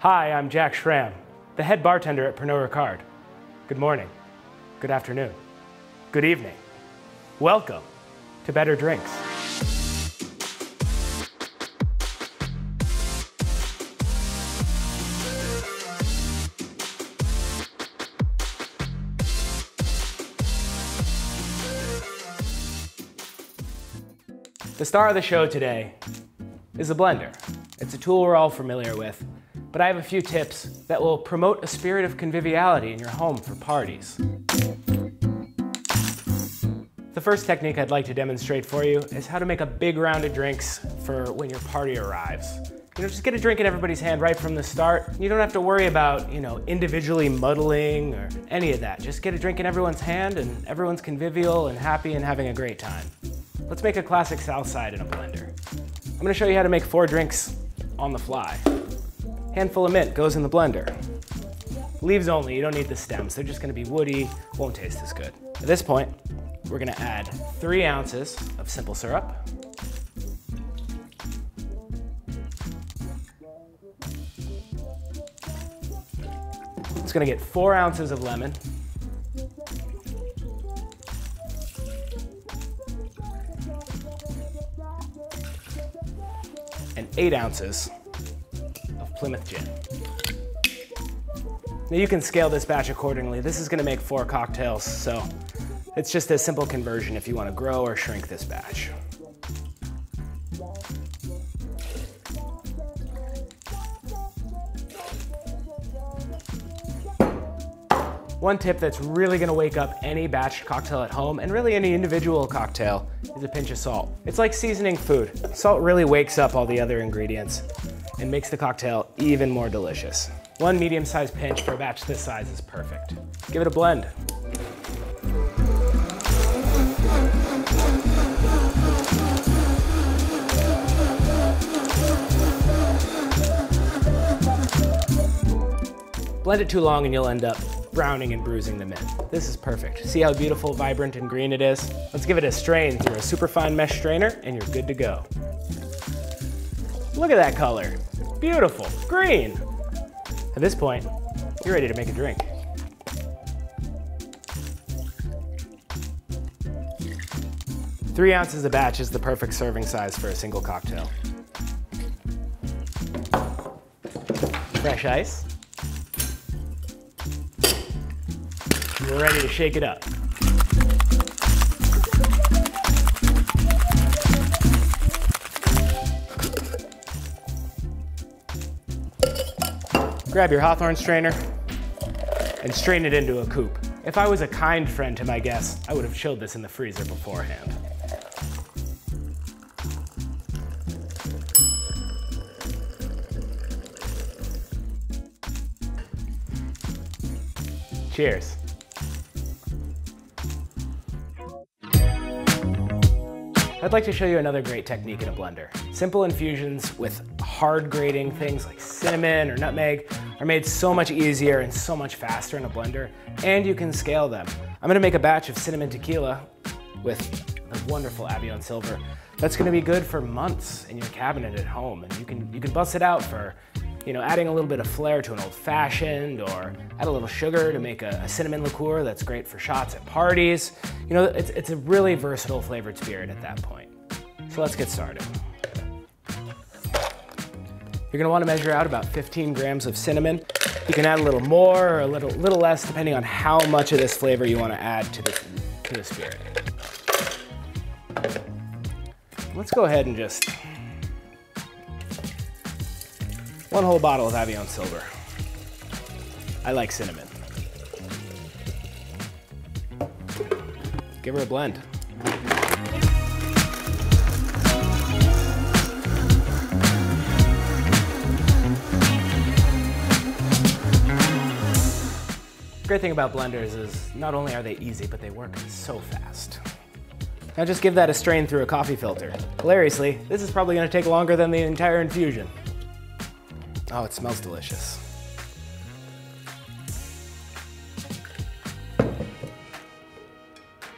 Hi, I'm Jack Schramm, the head bartender at Pernod Ricard. Good morning, good afternoon, good evening. Welcome to Better Drinks. The star of the show today is a blender. It's a tool we're all familiar with, but I have a few tips that will promote a spirit of conviviality in your home for parties. The first technique I'd like to demonstrate for you is how to make a big round of drinks for when your party arrives. Just get a drink in everybody's hand right from the start. You don't have to worry about, individually muddling or any of that. Just get a drink in everyone's hand and everyone's convivial and happy and having a great time. Let's make a classic Southside in a blender. I'm gonna show you how to make 4 drinks on the fly. Handful of mint goes in the blender. Leaves only, you don't need the stems. They're just gonna be woody, won't taste as good. At this point, we're gonna add 3 ounces of simple syrup. It's gonna get 4 ounces of lemon. And 8 ounces of Plymouth Gin. Now you can scale this batch accordingly. This is gonna make 4 cocktails, so it's just a simple conversion if you wanna grow or shrink this batch. One tip that's really gonna wake up any batch cocktail at home, and really any individual cocktail, is a pinch of salt. It's like seasoning food. Salt really wakes up all the other ingredients and makes the cocktail even more delicious. 1 medium-sized pinch for a batch this size is perfect. Give it a blend. Blend it too long and you'll end up browning and bruising the mint. This is perfect. See how beautiful, vibrant, and green it is? Let's give it a strain through a superfine mesh strainer and you're good to go. Look at that color. Beautiful, green. At this point, you're ready to make a drink. Three ounces a batch is the perfect serving size for a single cocktail. Fresh ice. We're ready to shake it up. Grab your Hawthorne strainer and strain it into a coupe. If I was a kind friend to my guests, I would have chilled this in the freezer beforehand. Cheers. I'd like to show you another great technique in a blender. Simple infusions with hard grating things like cinnamon or nutmeg are made so much easier and so much faster in a blender, and you can scale them. I'm gonna make a batch of Cinnamon Tequila with the wonderful Avion Silver. That's gonna be good for months in your cabinet at home, and you can bust it out for adding a little bit of flair to an old-fashioned, or add a little sugar to make a cinnamon liqueur that's great for shots at parties. It's a really versatile flavored spirit at that point. So let's get started. You're gonna wanna measure out about 15 grams of cinnamon. You can add a little more or a little less depending on how much of this flavor you wanna add to the spirit. Let's go ahead and just 1 whole bottle of Avion Silver. I like cinnamon. Give her a blend. The great thing about blenders is not only are they easy, but they work so fast. Now just give that a strain through a coffee filter. Hilariously, this is probably gonna take longer than the entire infusion. Oh, it smells delicious.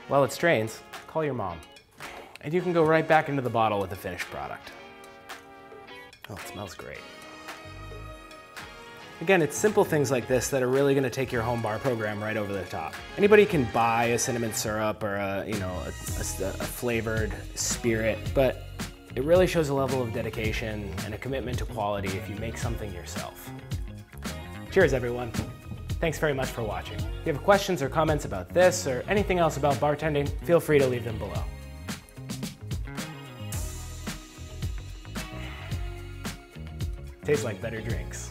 While it strains, call your mom. And you can go right back into the bottle with the finished product. Oh, it smells great. Again, it's simple things like this that are really gonna take your home bar program right over the top. Anybody can buy a cinnamon syrup or a flavored spirit, but it really shows a level of dedication and a commitment to quality if you make something yourself. Cheers, everyone. Thanks very much for watching. If you have questions or comments about this or anything else about bartending, feel free to leave them below. Tastes like better drinks.